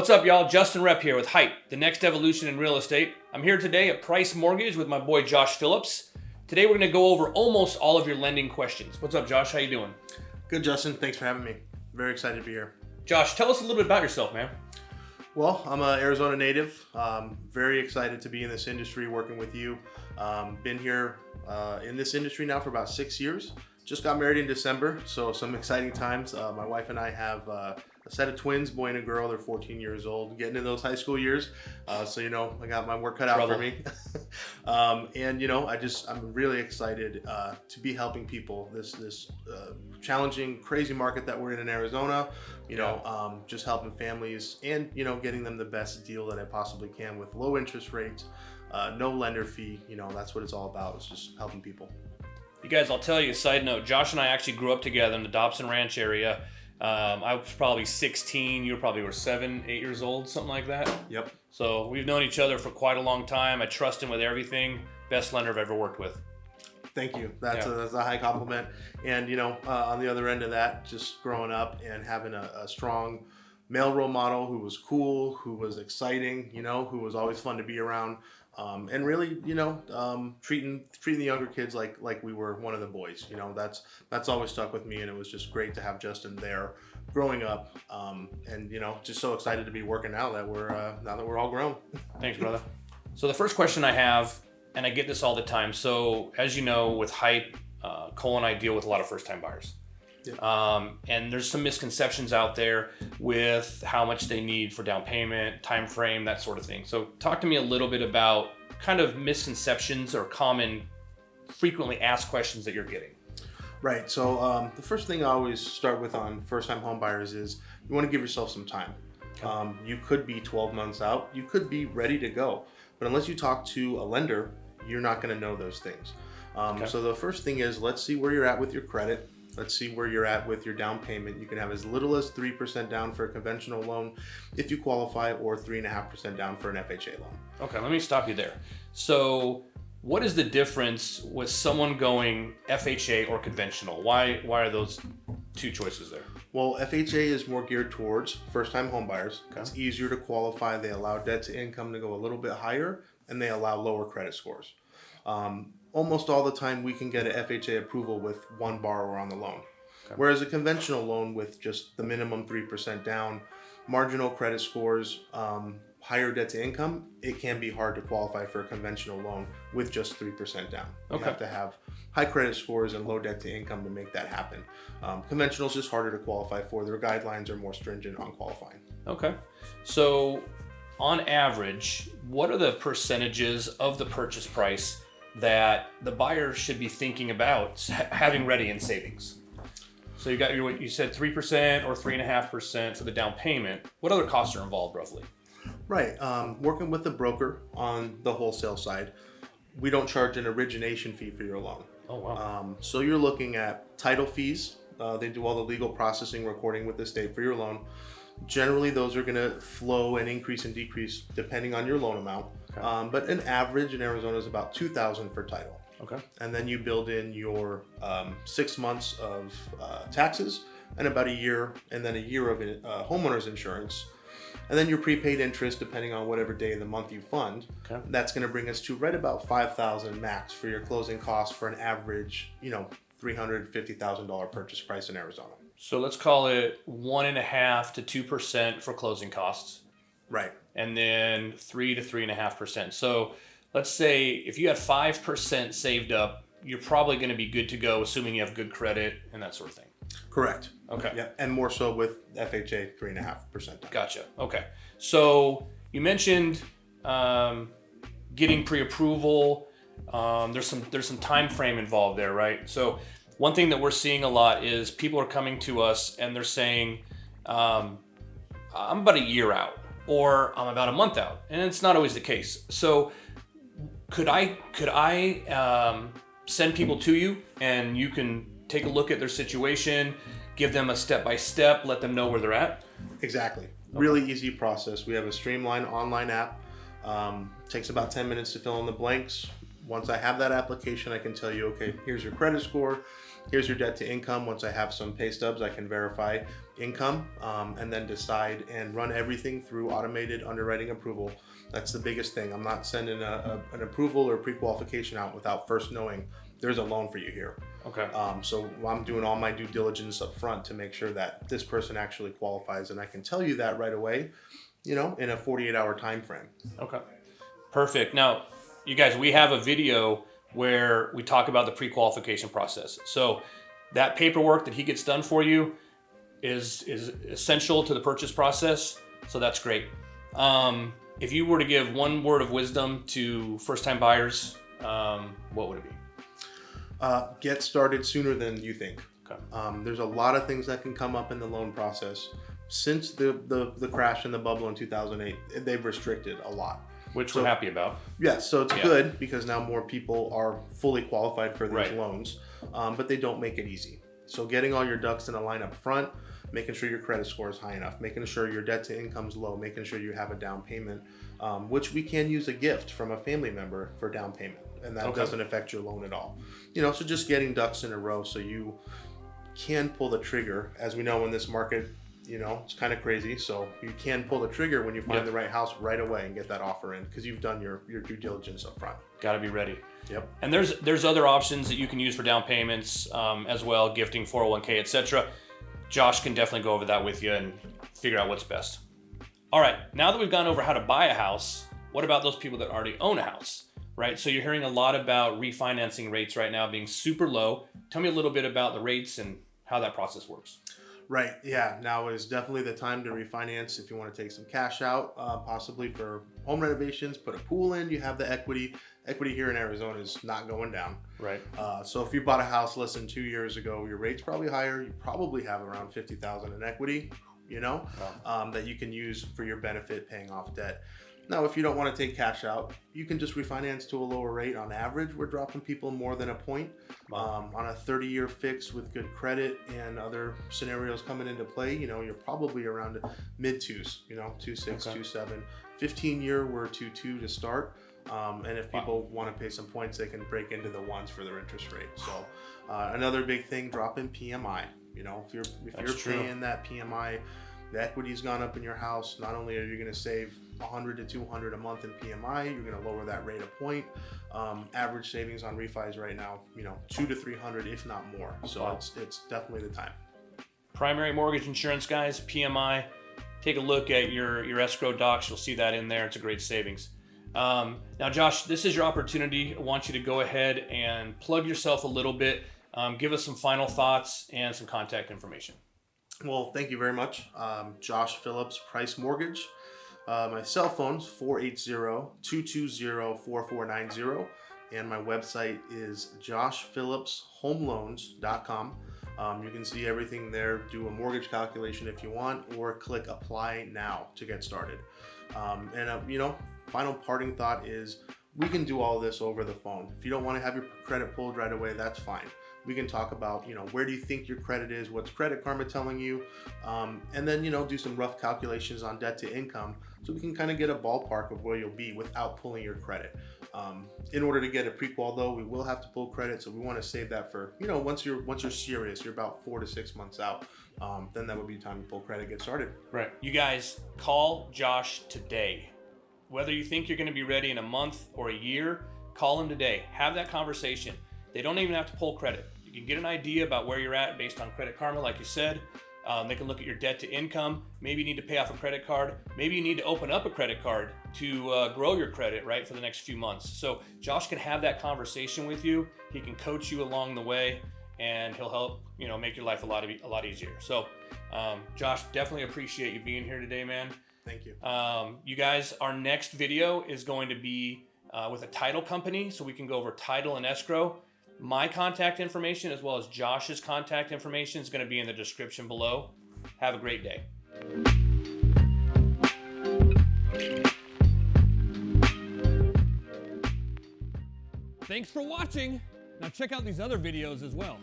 What's up, y'all? Justin Repp here with Hype, the next evolution in real estate. I'm here today at Price Mortgage with my boy Josh Phillips. Today we're going to go over almost all of your lending questions. What's up, Josh? How you doing? Good, Justin. Thanks for having me. Very excited to be here. Josh, tell us a little bit about yourself, man. Well, I'm an Arizona native. Very excited to be in this industry, working with you. Been here in this industry now for about 6 years. Just got married in December, so some exciting times. My wife and I have a set of twins, boy and a girl. They're 14 years old, getting in those high school years. So, I got my work cut out for me. I'm really excited to be helping people this challenging, crazy market that we're in Arizona. Just helping families and, getting them the best deal that I possibly can with low interest rates, no lender fee. That's what it's all about. It's just helping people. You guys, I'll tell you a side note. Josh and I actually grew up together in the Dobson Ranch area. I was probably 16. You probably were 7, 8 years old, something like that. Yep. So we've known each other for quite a long time. I trust him with everything. Best lender I've ever worked with. Thank you. That's a high compliment. And, on the other end of that, just growing up and having a strong male role model who was cool, who was exciting, who was always fun to be around. And really, treating the younger kids like we were one of the boys. That's always stuck with me, and it was just great to have Justin there growing up. And just so excited to be working now that we're all grown. Thanks, brother. So the first question I have, and I get this all the time. So as you know, with Hype, Cole and I deal with a lot of first-time buyers. Yeah. And there's some misconceptions out there with how much they need for down payment, time frame, that sort of thing. So talk to me a little bit about kind of misconceptions or common, frequently asked questions that you're getting. Right. So the first thing I always start with on first-time home buyers is you want to give yourself some time. Okay. You could be 12 months out. You could be ready to go. But unless you talk to a lender, you're not going to know those things. Okay. So the first thing is, let's see where you're at with your credit. Let's see where you're at with your down payment. You can have as little as 3% down for a conventional loan if you qualify, or 3.5% down for an FHA loan. Okay, let me stop you there. So what is the difference with someone going FHA or conventional? Why are those two choices there? Well, FHA is more geared towards first-time home buyers. Okay. It's easier to qualify. They allow debt to income to go a little bit higher, and they allow lower credit scores. Almost all the time we can get an FHA approval with one borrower on the loan. Okay. Whereas a conventional loan with just the minimum 3% down, marginal credit scores, higher debt to income, it can be hard to qualify for a conventional loan with just 3% down. Okay. You have to have high credit scores and low debt to income to make that happen. Conventional is just harder to qualify for. Their guidelines are more stringent on qualifying. Okay. So on average, what are the percentages of the purchase price that the buyer should be thinking about having ready in savings? So you got you said 3% or 3.5% for the down payment. What other costs are involved roughly? Right. Working with the broker on the wholesale side, we don't charge an origination fee for your loan. Oh, wow. So you're looking at title fees. They do all the legal processing, recording with the state for your loan. Generally, those are going to flow and increase and decrease depending on your loan amount. Okay. But an average in Arizona is about $2,000 for title. Okay. And then you build in your 6 months of taxes, and about a year, and then a year of homeowner's insurance. And then your prepaid interest, depending on whatever day of the month you fund. Okay. That's going to bring us to right about $5,000 max for your closing costs for an average, $350,000 purchase price in Arizona. So let's call it 1.5% to 2% for closing costs. Right. And then 3 to 3.5%. So let's say if you had 5% saved up, you're probably going to be good to go, assuming you have good credit and that sort of thing. Correct. Okay. Yeah, and more so with FHA 3.5%. Gotcha. Okay. So you mentioned getting pre-approval. There's some time frame involved there, right? So one thing that we're seeing a lot is people are coming to us and they're saying, I'm about a year out, or I'm about a month out, and it's not always the case. So could I send people to you and you can take a look at their situation, give them a step-by-step, let them know where they're at? Exactly. Okay. Really easy process. We have a streamlined online app. Takes about 10 minutes to fill in the blanks. Once I have that application, I can tell you, okay, here's your credit score. here's your debt to income. Once I have some pay stubs, I can verify income, and then decide and run everything through automated underwriting approval. That's the biggest thing. I'm not sending an approval or pre-qualification out without first knowing there's a loan for you here. Okay. So I'm doing all my due diligence up front to make sure that this person actually qualifies, and I can tell you that right away, in a 48-hour time frame. Okay. Perfect. Now, you guys, we have a video where we talk about the pre-qualification process. So that paperwork that he gets done for you is essential to the purchase process. So that's great. If you were to give one word of wisdom to first-time buyers, what would it be? Get started sooner than you think. Okay. There's a lot of things that can come up in the loan process. Since the crash and the bubble in 2008, they've restricted a lot. Which we're happy about. Yeah, so it's good because now more people are fully qualified for these loans, but they don't make it easy. So getting all your ducks in a line up front, making sure your credit score is high enough, making sure your debt to income's low, making sure you have a down payment, which we can use a gift from a family member for down payment, and that doesn't affect your loan at all. So just getting ducks in a row so you can pull the trigger. As we know in this market, it's kind of crazy. So you can pull the trigger when you find the right house right away and get that offer in because you've done your due diligence up front. Got to be ready. Yep. And there's other options that you can use for down payments as well, gifting, 401k, etc. Josh can definitely go over that with you and figure out what's best. All right, now that we've gone over how to buy a house, what about those people that already own a house, right? So you're hearing a lot about refinancing rates right now being super low. Tell me a little bit about the rates and how that process works. Right. Yeah. Now is definitely the time to refinance if you want to take some cash out, possibly for home renovations, put a pool in, you have the equity. Equity here in Arizona is not going down. Right. So if you bought a house less than 2 years ago, your rate's probably higher. You probably have around $50,000 in equity, that you can use for your benefit paying off debt. Now, if you don't want to take cash out, you can just refinance to a lower rate. On average, we're dropping people more than a point on a 30-year fix with good credit and other scenarios coming into play. You're probably around mid twos, 2.6, 2.7. 15-year, we're 2.2 to start. And if people want to pay some points, they can break into the ones for their interest rate. So another big thing, drop in PMI. If you're paying that PMI, the equity's gone up in your house. Not only are you going to save $100 to $200 a month in PMI, you're going to lower that rate a point. Average savings on refis right now, $200 to $300, if not more. So it's definitely the time. Primary mortgage insurance, guys, PMI. Take a look at your escrow docs. You'll see that in there. It's a great savings. Now, Josh, this is your opportunity. I want you to go ahead and plug yourself a little bit. Give us some final thoughts and some contact information. Well, thank you very much. Josh Phillips, Price Mortgage. My cell phone's 480-220-4490. And my website is joshphillipshomeloans.com. You can see everything there. Do a mortgage calculation if you want, or click apply now to get started. Final parting thought is we can do all this over the phone. If you don't want to have your credit pulled right away, that's fine. We can talk about, where do you think your credit is? What's Credit Karma telling you? And then, do some rough calculations on debt to income so we can kind of get a ballpark of where you'll be without pulling your credit. In order to get a pre-qual though, we will have to pull credit. So we want to save that for, once you're serious, you're about 4 to 6 months out. Then that would be time to pull credit, get started. Right. You guys call Josh today. Whether you think you're going to be ready in a month or a year, call him today. Have that conversation. They don't even have to pull credit. You can get an idea about where you're at based on Credit Karma, like you said. They can look at your debt to income. Maybe you need to pay off a credit card. Maybe you need to open up a credit card to grow your credit, right, for the next few months. So Josh can have that conversation with you. He can coach you along the way, and he'll help, make your life a lot easier. So, Josh, definitely appreciate you being here today, man. Thank you. You guys, our next video is going to be with a title company, so we can go over title and escrow. My contact information as well as Josh's contact information is going to be in the description below. Have a great day. Thanks for watching. Now check out these other videos as well.